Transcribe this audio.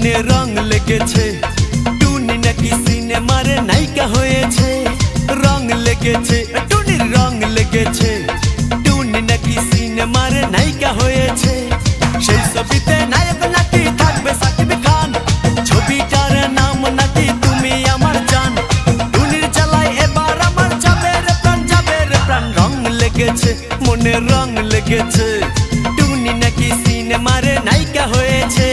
মনে রং লেগেছে টুনি নাকি সিনেমার নায়িকা হয়েছে রং লেগেছে টুনির রং লেগেছে টুনি নাকি সিনেমার নায়িকা হয়েছে সেই ছবিতে নায়ক নাকি থাকবে সাকিব খান ছবিটার নাম নাকি তুমি আমার জান টুনির জ্বালায় এবার আমার যাবে রে প্রাণ রং লেগেছে মনে রং লেগেছে টুনি নাকি সিনেমার নায়িকা হয়েছে